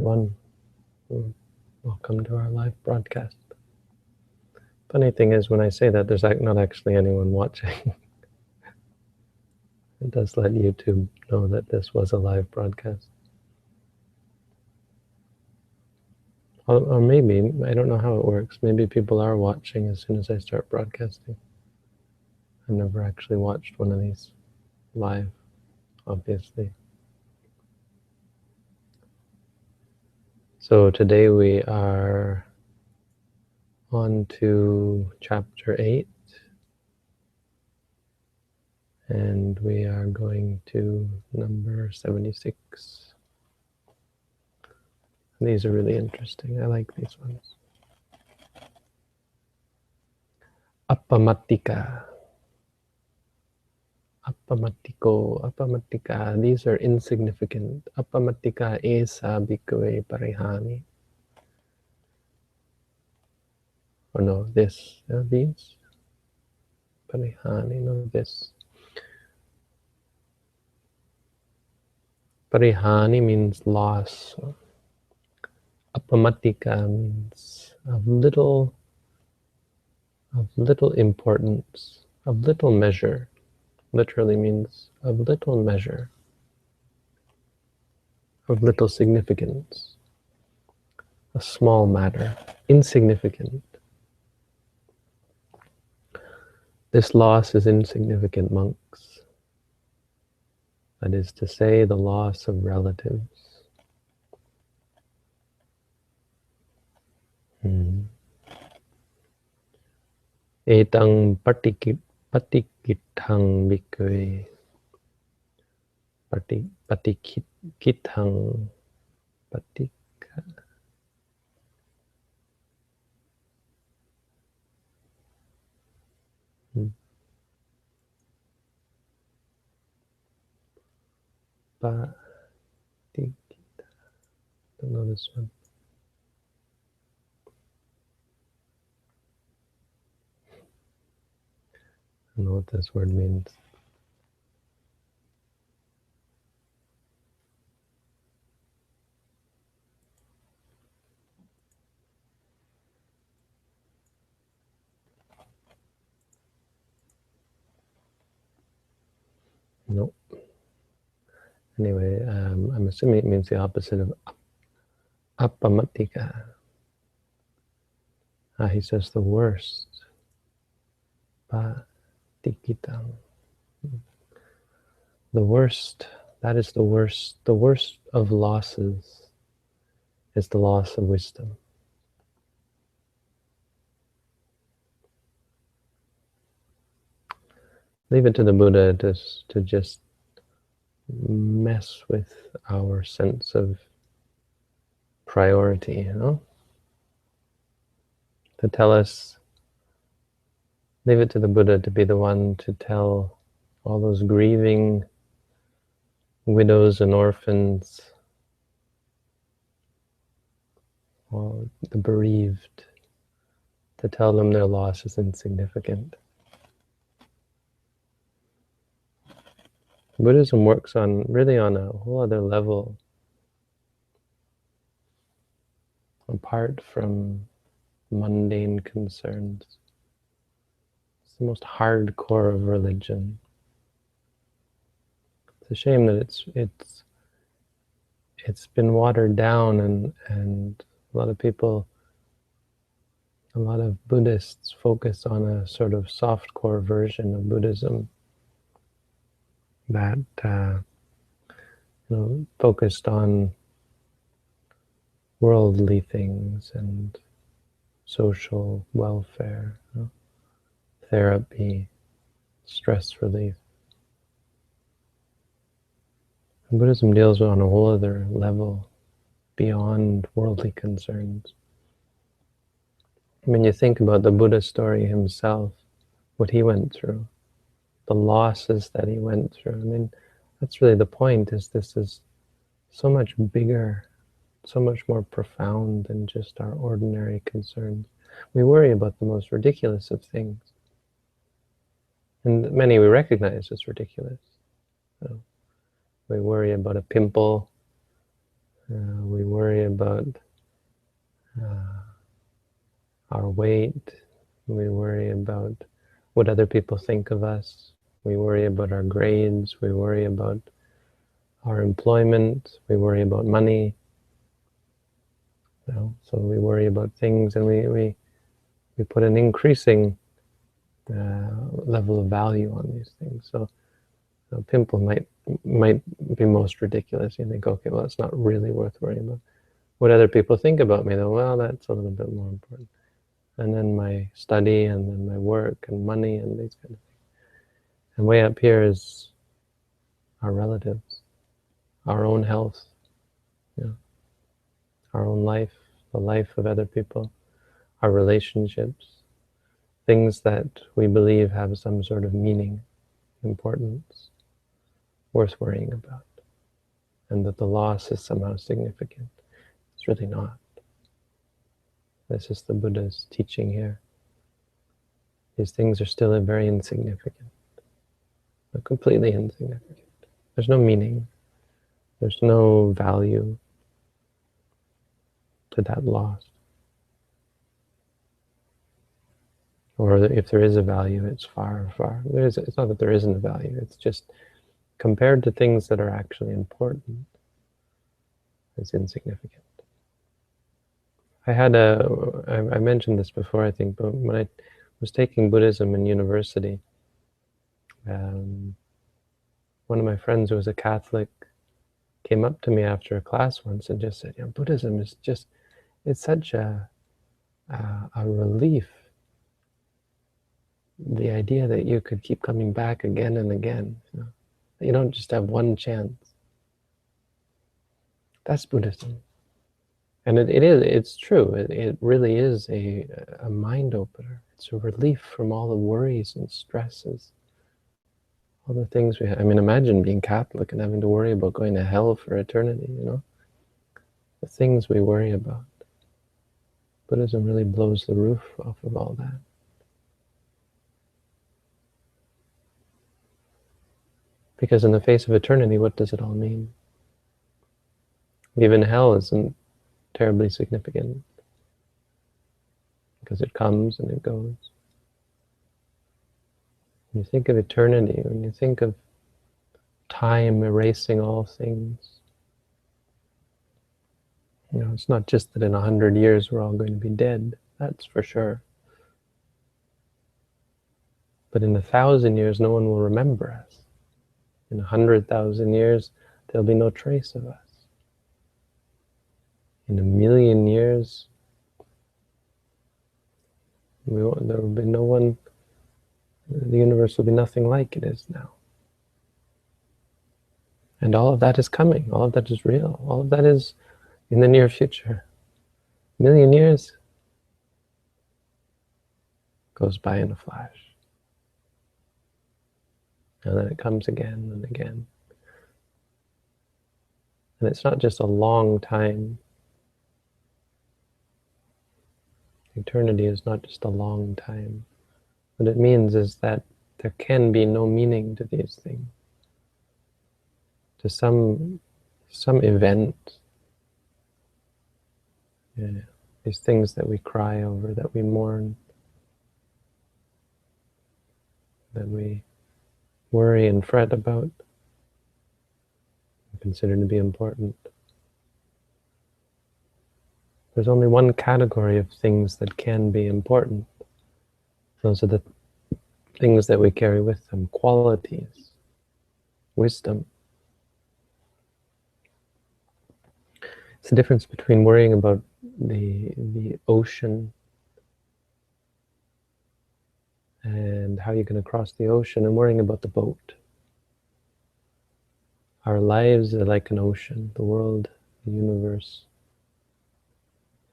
everyone. Welcome to our live broadcast. Funny thing is, when I say that, there's not actually anyone watching. It does let YouTube know that this was a live broadcast. Or maybe, I don't know how it works. Maybe people are watching as soon as I start broadcasting. I've never actually watched one of these live, obviously. So today we are on to chapter 8. And we are going to number 76. These are really interesting. I like these ones. Appamattika. Appamatiko. Appamattika. These are insignificant. Appamattika esa bhikkhave parihani. Or no, this. These. Parihani. No, this. Parihani means loss. Appamattika means of little importance, of little measure. Literally means of little measure, of little significance, a small matter, insignificant. This loss is insignificant, monks. That is to say, the loss of relatives. Etang patikithang bhikkhave. Patikithang. Patika. Patikita. Don't know this one. I don't know what this word means. Nope. Anyway, I'm assuming it means the opposite of appamattika. He says the worst. Patikitang. The worst, that is the worst. The worst of losses is the loss of wisdom. Leave it to the Buddha to just mess with our sense of priority, you know? To tell us, leave it to the Buddha to be the one to tell all those grieving widows and orphans, all the bereaved, to tell them their loss is insignificant. Buddhism works on really on a whole other level, apart from mundane concerns. It's the most hardcore of religion. It's a shame that it's been watered down, and a lot of people, a lot of Buddhists focus on a sort of softcore version of Buddhism that focused on worldly things and social welfare, therapy, stress relief. And Buddhism deals on a whole other level beyond worldly concerns. When you think about the Buddha story himself, what he went through, the losses that he went through, I mean, that's really the point, is this is so much bigger, so much more profound than just our ordinary concerns. We worry about the most ridiculous of things. And many we recognize as ridiculous. We worry about a pimple. We We worry about our weight. We worry about what other people think of us. We worry about our grades. We worry about our employment. We worry about money. So we worry about things, and we put an increasing level of value on these things. So a pimple might be most ridiculous. You think, okay, well, it's not really worth worrying about. What other people think about me, though, well, that's a little bit more important. And then my study, and then my work, and money, and these kind of things. And way up here is our relatives, our own health, our own life, the life of other people, our relationships, things that we believe have some sort of meaning, importance, worth worrying about, and that the loss is somehow significant. It's really not. This is the Buddha's teaching here. These things are still very insignificant. They're completely insignificant. There's no meaning. There's no value to that loss. Or if there is a value, it's far, far. It's not that there isn't a value. It's just compared to things that are actually important, it's insignificant. I mentioned this before, I think, but when I was taking Buddhism in university, one of my friends who was a Catholic came up to me after a class once and just said, Buddhism is just, it's such a relief. The idea that you could keep coming back again and again, that you don't just have one chance. That's Buddhism. And it's true. It really is a mind opener. It's a relief from all the worries and stresses, all the things we have. I mean, imagine being Catholic and having to worry about going to hell for eternity, The things we worry about. Buddhism really blows the roof off of all that. Because in the face of eternity, what does it all mean? Even hell isn't terribly significant, because it comes and it goes. When you think of eternity, when you think of time erasing all things, it's not just that in 100 years we're all going to be dead, that's for sure. But in 1,000 years, no one will remember us. In 100,000 years, there'll be no trace of us. In 1,000,000 years, there will be no one, the universe will be nothing like it is now. And all of that is coming, all of that is real, all of that is in the near future. 1,000,000 years goes by in a flash. And then it comes again and again. And it's not just a long time. Eternity is not just a long time. What it means is that there can be no meaning to these things. To some event, these things that we cry over, that we mourn, that we worry and fret about, and consider to be important. There's only one category of things that can be important. Those are the things that we carry with them, qualities, wisdom. It's the difference between worrying about the ocean and how you're going to cross the ocean, and worrying about the boat. Our lives are like an ocean, the world, the universe.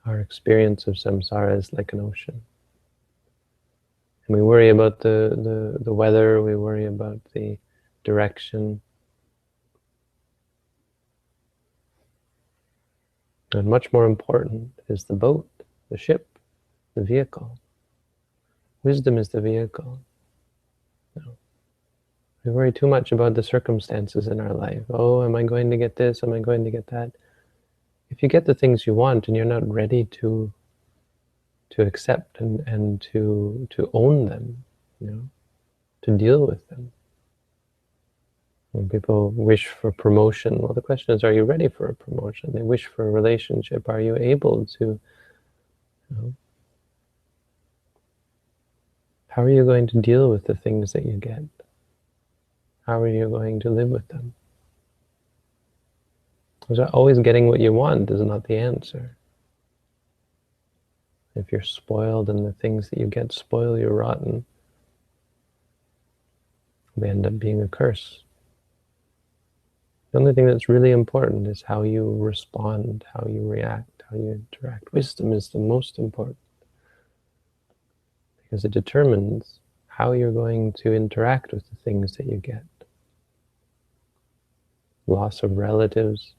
Our experience of samsara is like an ocean. And we worry about the weather, we worry about the direction. And much more important is the boat, the ship, the vehicle. Wisdom is the vehicle. We worry too much about the circumstances in our life. Oh, am I going to get this? Am I going to get that? if you get the things you want and you're not ready to accept and to own them, to deal with them. When people wish for promotion, well, the question is, are you ready for a promotion? They wish for a relationship. Are you able to, how are you going to deal with the things that you get? How are you going to live with them? Because always getting what you want is not the answer. If you're spoiled and the things that you get spoil you rotten, they end up being a curse. The only thing that's really important is how you respond, how you react, how you interact. Wisdom is the most important, because it determines how you're going to interact with the things that you get. Loss of relatives,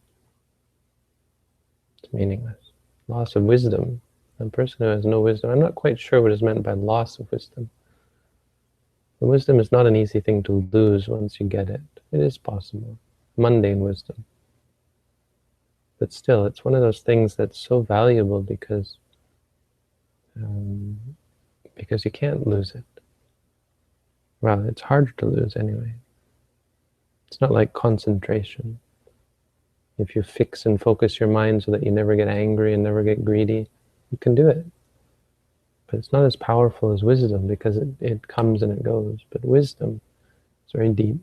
it's meaningless. Loss of wisdom, a person who has no wisdom, I'm not quite sure what is meant by loss of wisdom. The wisdom is not an easy thing to lose once you get it. It is possible. Mundane wisdom. But still, it's one of those things that's so valuable because you can't lose it. Well, it's harder to lose anyway. It's not like concentration. If you fix and focus your mind so that you never get angry and never get greedy, you can do it. But it's not as powerful as wisdom because it comes and it goes. But wisdom is very deep.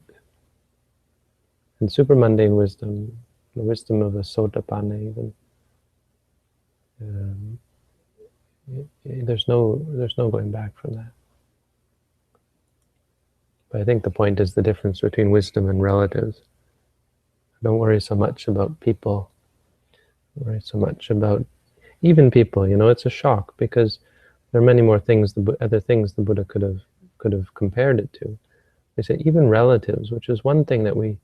And super mundane wisdom, the wisdom of a sotapanna even, there's no going back from that. But I think the point is the difference between wisdom and relatives. Don't worry so much about people. Don't worry so much about even people. It's a shock because there are many more things, other things the Buddha could have compared it to. They say even relatives, which is one thing that we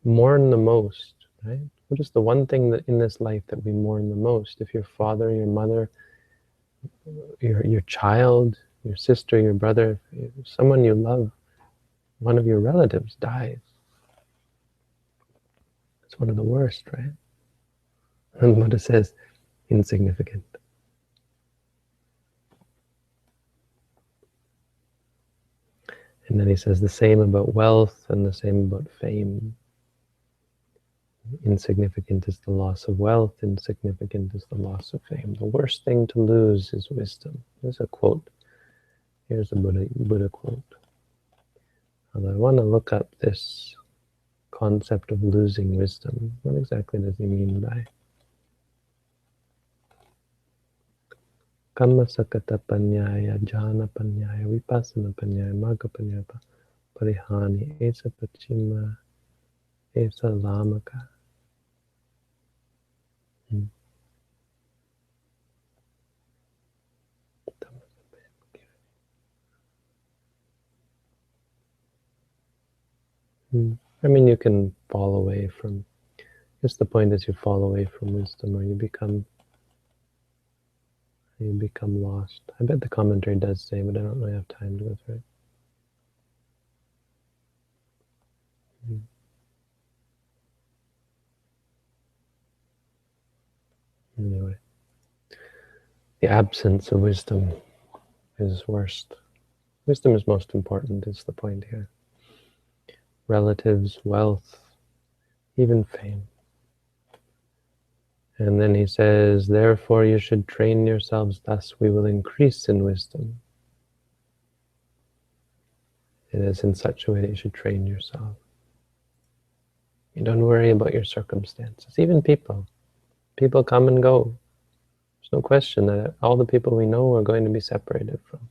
mourn the most, right? What is the one thing that in this life that we mourn the most? If your father, your mother, your child, your sister, your brother, if someone you love, one of your relatives dies, it's one of the worst, right? And the Buddha says, insignificant. And then he says the same about wealth and the same about fame. Insignificant is the loss of wealth, insignificant is the loss of fame. The worst thing to lose is wisdom. There's a quote. Here's a Buddha quote. And I want to look up this concept of losing wisdom. What exactly does he mean by Kamma sakata panyaya, jhana panyaya, vipassana panyaya, magga panyaya, parihani, esa pachima, esa lamaka. I mean, you can fall away from, I guess the point is you fall away from wisdom, or you become lost. I bet the commentary does say, but I don't really have time to go through it. Anyway, the absence of wisdom is worst. Wisdom is most important, is the point here. Relatives, wealth, even fame. And then he says, therefore you should train yourselves, thus we will increase in wisdom. It is in such a way that you should train yourself. You don't worry about your circumstances. Even people. People come and go. There's no question that all the people we know are going to be separated from.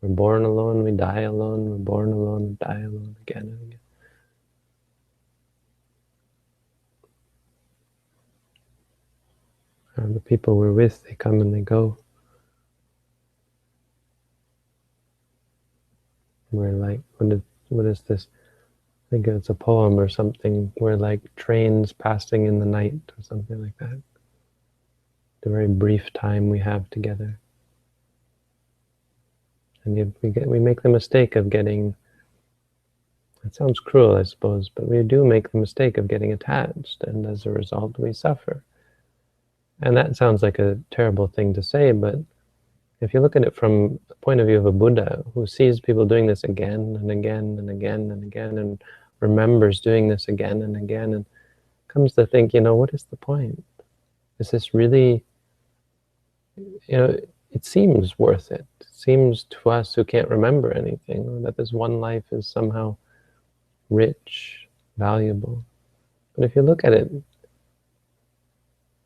We're born alone, we die alone, we're born alone, we die alone, again and again. The people we're with, they come and they go. We're like, what is this? I think it's a poem or something. We're like trains passing in the night or something like that. The very brief time we have together. And yet we make the mistake of getting, it sounds cruel I suppose, but we do make the mistake of getting attached, and as a result we suffer. And that sounds like a terrible thing to say, but if you look at it from the point of view of a Buddha who sees people doing this again and again and again and again and remembers doing this again and again and comes to think, what is the point? Is this really, it seems worth it. It seems to us who can't remember anything that this one life is somehow rich, valuable. But if you look at it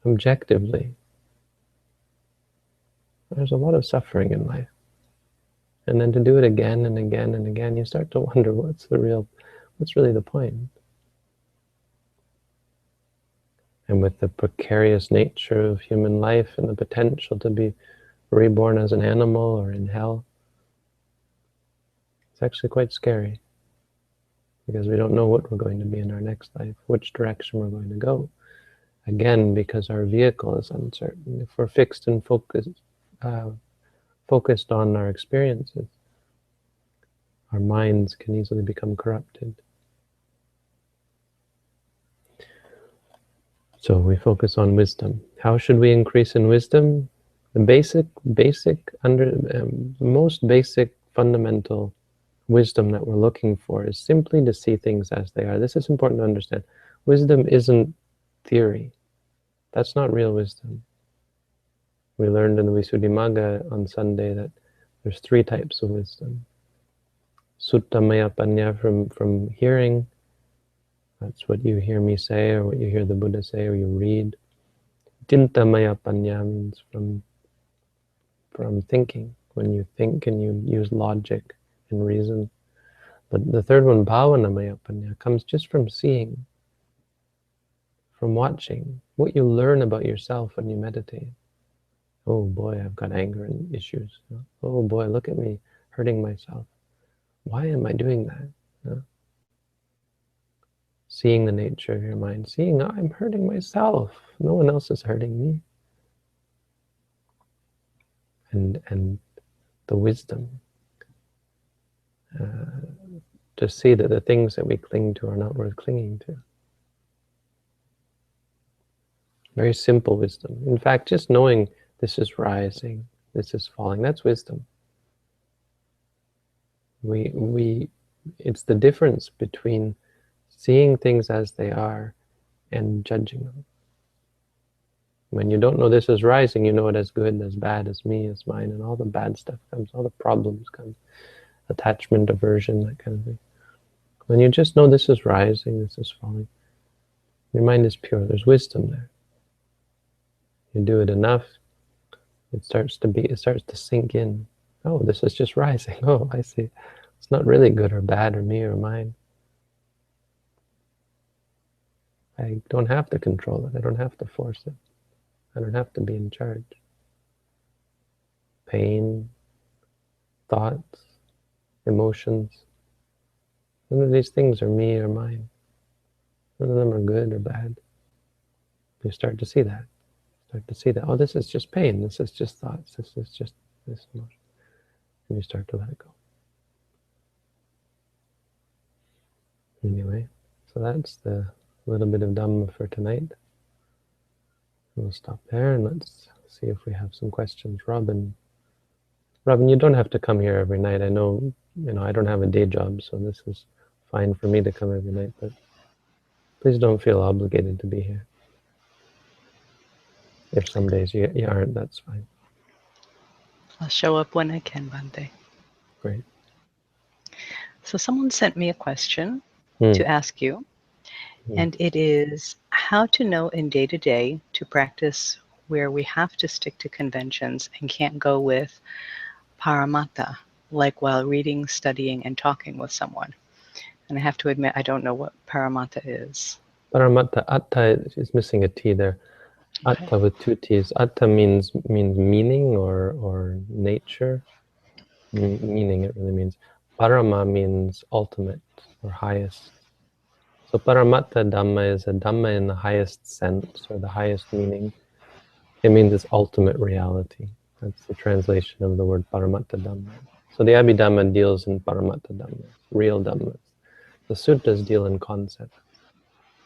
objectively, there's a lot of suffering in life. And then to do it again and again and again, you start to wonder what's really the point? And with the precarious nature of human life and the potential to be reborn as an animal or in hell, it's actually quite scary, because we don't know what we're going to be in our next life, which direction we're going to go. Again, because our vehicle is uncertain. If we're fixed and focused on our experiences, our minds can easily become corrupted. So we focus on wisdom. How should we increase in wisdom? The most basic fundamental wisdom that we're looking for is simply to see things as they are. This is important to understand. Wisdom isn't theory. That's not real wisdom. We learned in the Visuddhimagga on Sunday that there's 3 types of wisdom. Suttamaya Panya, from hearing. That's what you hear me say, or what you hear the Buddha say, or you read. Chintamaya Panya means from thinking, when you think and you use logic and reason. But the third one, Bhavanamaya Panya, comes just from seeing, from watching, what you learn about yourself when you meditate. Oh boy, I've got anger and issues. Oh boy, look at me hurting myself. Why am I doing that? Seeing the nature of your mind, seeing I'm hurting myself. No one else is hurting me. And the wisdom to see that the things that we cling to are not worth clinging to. Very simple wisdom. In fact, just knowing this is rising, this is falling, that's wisdom. It's the difference between seeing things as they are and judging them. When you don't know this is rising, you know it as good, as bad, as me, as mine, and all the bad stuff comes, all the problems come, attachment, aversion, that kind of thing. When you just know this is rising, this is falling, your mind is pure, there's wisdom there. You do it enough, it starts to sink in. Oh, this is just rising. Oh, I see. It's not really good or bad or me or mine. I don't have to control it. I don't have to force it. I don't have to be in charge. Pain, thoughts, emotions, none of these things are me or mine. None of them are good or bad. You start to see that. Oh, this is just pain. This is just thoughts. This is just this emotion. And you start to let it go. Anyway, so that's the little bit of Dhamma for tonight. We'll stop there and let's see if we have some questions. Robin, you don't have to come here every night. I know, I don't have a day job, so this is fine for me to come every night, but please don't feel obligated to be here. If some days you aren't, that's fine. I'll show up when I can, Bhante. Great. So someone sent me a question to ask you, and it is how to know in day-to-day to practice where we have to stick to conventions and can't go with paramattha, like while reading, studying, and talking with someone. And I have to admit, I don't know what paramattha is. Paramattha, atta is missing a T there. Okay. Atta with 2 T's. Atta means meaning or nature. Meaning, it really means. Parama means ultimate or highest. So paramattha Dhamma is a Dhamma in the highest sense or the highest meaning. It means its ultimate reality. That's the translation of the word paramattha Dhamma. So the Abhidhamma deals in paramattha Dhamma, real Dhammas. The suttas deal in concepts.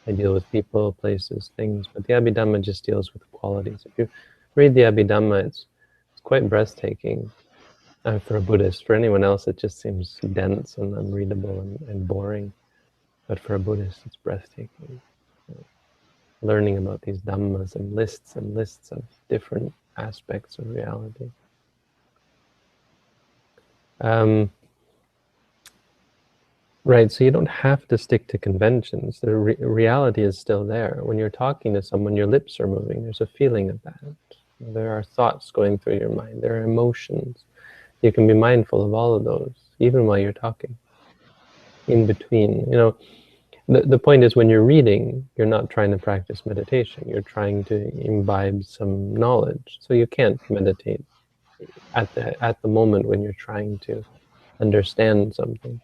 I deal with people, places, things, but the Abhidhamma just deals with qualities. If you read the Abhidhamma, it's quite breathtaking for a Buddhist. For anyone else, it just seems dense and unreadable and boring. But for a Buddhist, it's breathtaking. Learning about these dhammas and lists of different aspects of reality. Right, so you don't have to stick to conventions. The reality is still there. When you're talking to someone, your lips are moving. There's a feeling of that. There are thoughts going through your mind. There are emotions. You can be mindful of all of those, even while you're talking. In between, the point is when you're reading, you're not trying to practice meditation. You're trying to imbibe some knowledge. So you can't meditate at the moment when you're trying to understand something.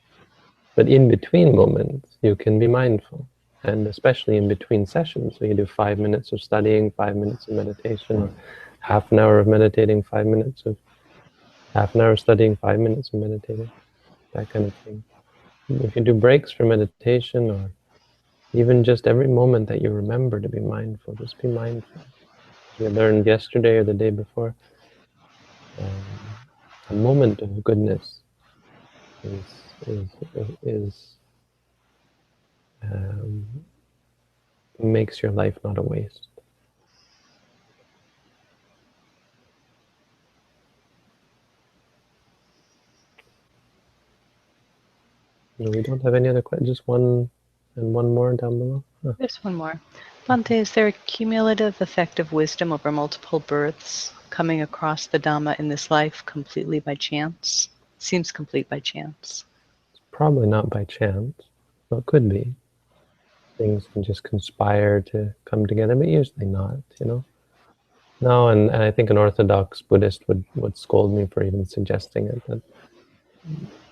But in between moments, you can be mindful, and especially in between sessions. So you do 5 minutes of studying, 5 minutes of meditation, or half an hour of meditating, half an hour of studying, 5 minutes of meditating, that kind of thing. If you do breaks for meditation, or even just every moment that you remember to be mindful, just be mindful. As we learned yesterday or the day before, a moment of goodness makes your life not a waste. We don't have any other questions. Just one and one more down below. Huh. There's one more. Bhante, is there a cumulative effect of wisdom over multiple births coming across the Dhamma in this life completely by chance? Seems complete by chance. It's probably not by chance. Well, it could be. Things can just conspire to come together, but usually not, No, and I think an Orthodox Buddhist would scold me for even suggesting it,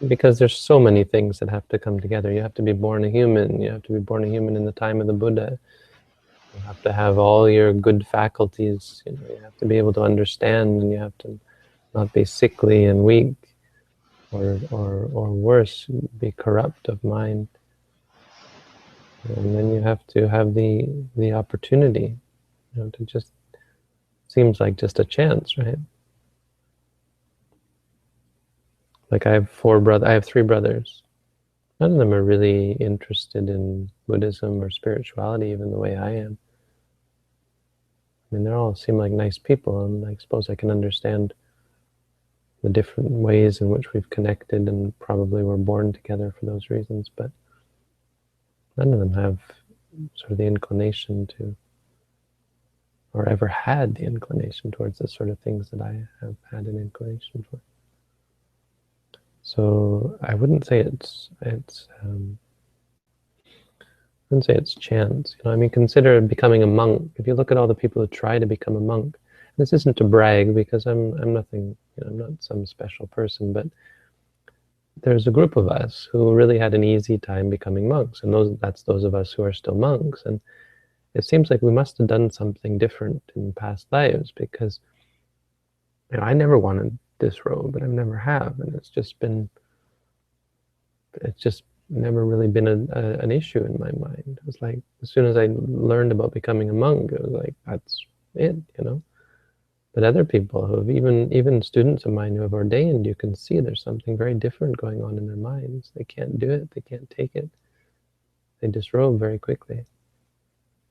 because there's so many things that have to come together. You have to be born a human. You have to be born a human in the time of the Buddha. You have to have all your good faculties. You have to be able to understand, and you have to not be sickly and weak, or worse, be corrupt of mind. And then you have to have the opportunity, to just, seems like just a chance, right? Like I have three brothers. None of them are really interested in Buddhism or spirituality, even the way I am. I mean, they all seem like nice people, and I suppose I can understand the different ways in which we've connected, and probably were born together for those reasons, but none of them have sort of the inclination to, or ever had the inclination towards the sort of things that I have had an inclination for. So I wouldn't say it's chance. I mean, consider becoming a monk. If you look at all the people who try to become a monk, this isn't to brag, because I'm nothing, I'm not some special person, but there's a group of us who really had an easy time becoming monks, and that's those of us who are still monks. And it seems like we must have done something different in past lives, because I never wanted this robe, and I've never have, and it's just never really been an issue in my mind. It was like, as soon as I learned about becoming a monk, it was like, that's it, But other people who have, even students of mine who have ordained, you can see there's something very different going on in their minds. They can't do it, they can't take it. They disrobe very quickly.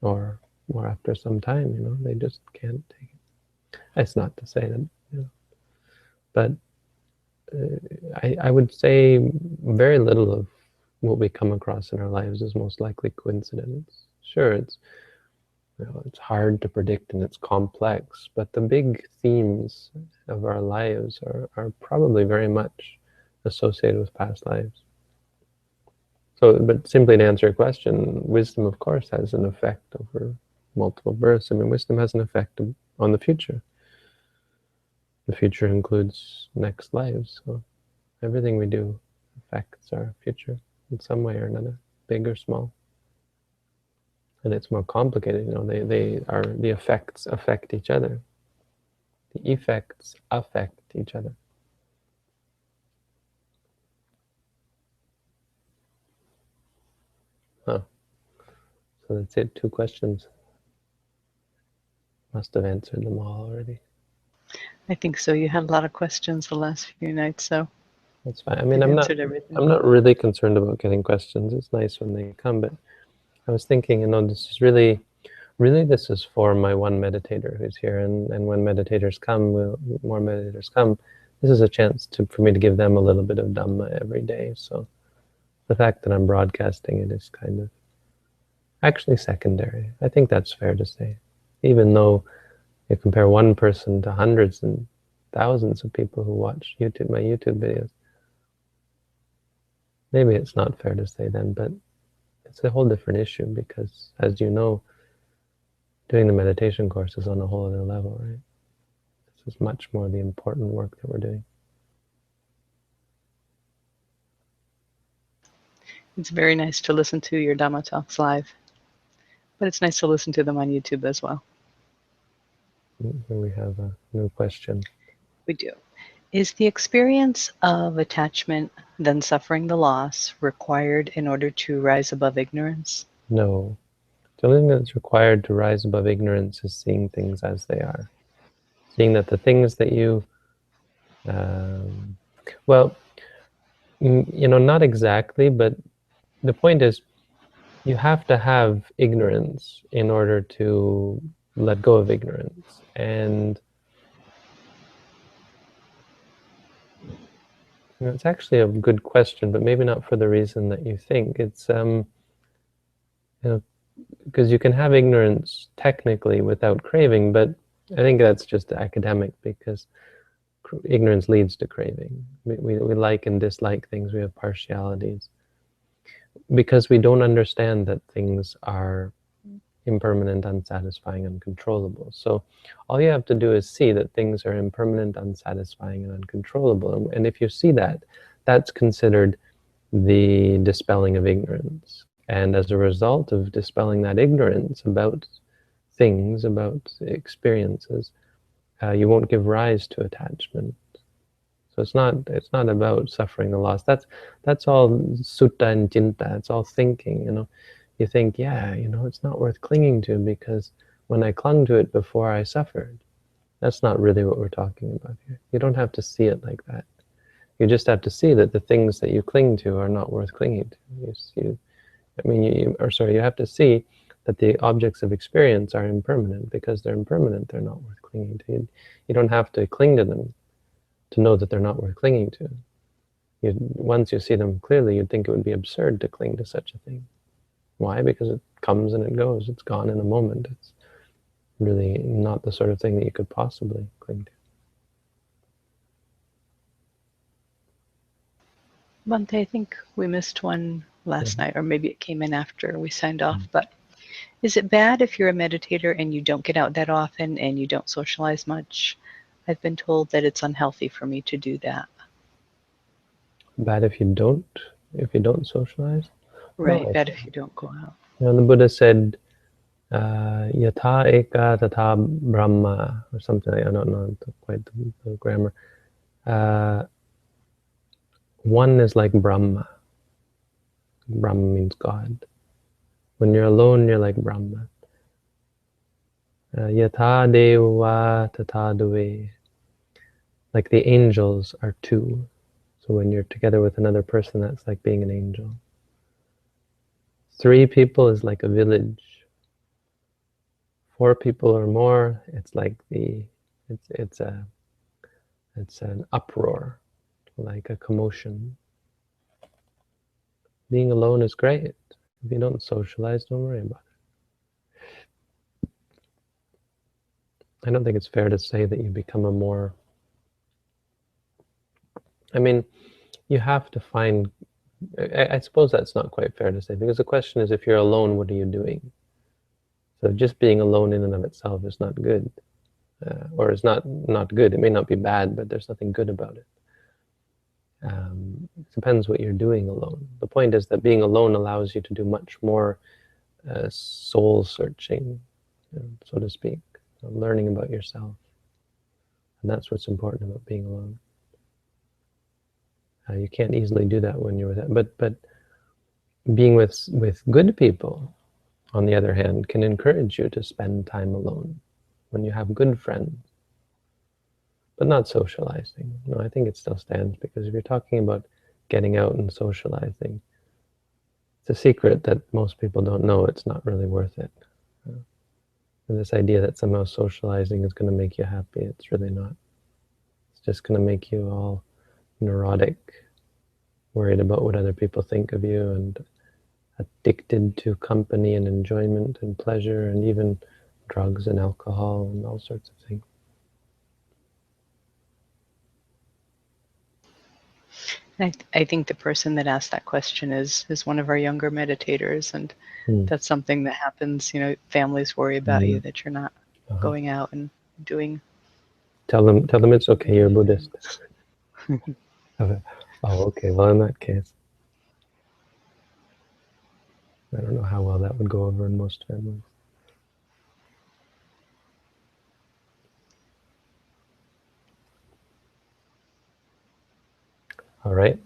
Or after some time, they just can't take it. That's not to say that, but I would say very little of what we come across in our lives is most likely coincidence. Sure, it's hard to predict and it's complex, but the big themes of our lives are probably very much associated with past lives. So, but simply to answer your question, wisdom, of course, has an effect over multiple births. I mean, wisdom has an effect on the future. The future includes next lives, so everything we do affects our future in some way or another, big or small. And it's more complicated, the effects affect each other. The effects affect each other. Huh. So that's it, 2 questions. Must have answered them all already. I think so. You had a lot of questions the last few nights, so that's fine. I mean, you've I'm not answered everything. really concerned about getting questions. It's nice when they come, but I was thinking, this is really this is for my one meditator who's here, and when meditators come, more meditators come, this is a chance for me to give them a little bit of Dhamma every day. So the fact that I'm broadcasting it is kind of actually secondary. I think that's fair to say. Even though you compare one person to hundreds and thousands of people who watch my YouTube videos, maybe it's not fair to say then, but it's a whole different issue because, as you know, doing the meditation course is on a whole other level, right? This is much more the important work that we're doing. It's very nice to listen to your Dhamma talks live, but it's nice to listen to them on YouTube as well. Here we have a new question. We do. Is the experience of attachment, then suffering the loss, required in order to rise above ignorance? No. The only thing that's required to rise above ignorance is seeing things as they are. Seeing that the things that you, not exactly, but the point is you have to have ignorance in order to let go of ignorance. And it's actually a good question, but maybe not for the reason that you think. It's, because you can have ignorance technically without craving, but I think that's just academic because ignorance leads to craving. We like and dislike things, we have partialities. Because we don't understand that things are impermanent, unsatisfying, uncontrollable. So all you have to do is see that things are impermanent, unsatisfying, and uncontrollable. And if you see that, that's considered the dispelling of ignorance. And as a result of dispelling that ignorance about things, about experiences, you won't give rise to attachment. So it's not about suffering the loss. That's all sutta and cinta. It's all thinking. You think, yeah, it's not worth clinging to because when I clung to it before I suffered. That's not really what we're talking about here. You don't have to see it like that. You just have to see that the things that you cling to are not worth clinging to. You have to see that the objects of experience are impermanent. Because they're impermanent, they're not worth clinging to. You don't have to cling to them to know that they're not worth clinging to. Once you see them clearly, you'd think it would be absurd to cling to such a thing. Why? Because it comes and it goes. It's gone in a moment. It's really not the sort of thing that you could possibly cling to. Bhante, I think we missed one last night, or maybe it came in after we signed off, but is it bad if you're a meditator and you don't get out that often and you don't socialize much? I've been told that it's unhealthy for me to do that. Bad if you don't socialize? Right, No, bad if you don't go out. the Buddha said, yatha eka tatha brahma, or something. I don't know quite the grammar. One is like Brahma. Brahma means God. When you're alone, you're like Brahma. Yatha deva tatha dve. Like the angels are two. So when you're together with another person, that's like being an angel. 3 people is like a village. 4 people or more, it's like it's an uproar, like a commotion. Being alone is great. If you don't socialize, don't worry about it. I don't think it's fair to say that you become a more... you have to find... I suppose that's not quite fair to say, because the question is, if you're alone, what are you doing? So just being alone in and of itself is not good. Or is not good. It may not be bad, but there's nothing good about it. It depends what you're doing alone. The point is that being alone allows you to do much more soul searching, so to speak, learning about yourself. And that's what's important about being alone. You can't easily do that when you're with it. But being with good people, on the other hand, can encourage you to spend time alone when you have good friends, but not socializing. No, I think it still stands, because if you're talking about getting out and socializing, it's a secret that most people don't know. It's not really worth it. And this idea that somehow socializing is going to make you happy, it's really not. It's just going to make you all neurotic, worried about what other people think of you, and addicted to company and enjoyment and pleasure, and even drugs and alcohol and all sorts of things. I think the person that asked that question is one of our younger meditators, and that's something that happens. Families worry about you, that you're not going out and doing. Tell them it's okay. You're a Buddhist. Oh, okay. Well, in that case, I don't know how well that would go over in most families. All right.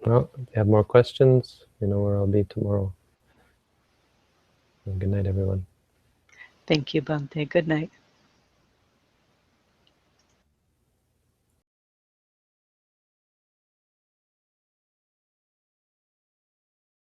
Well, if you have more questions, you know where I'll be tomorrow. And good night, everyone. Thank you, Bhante. Good night.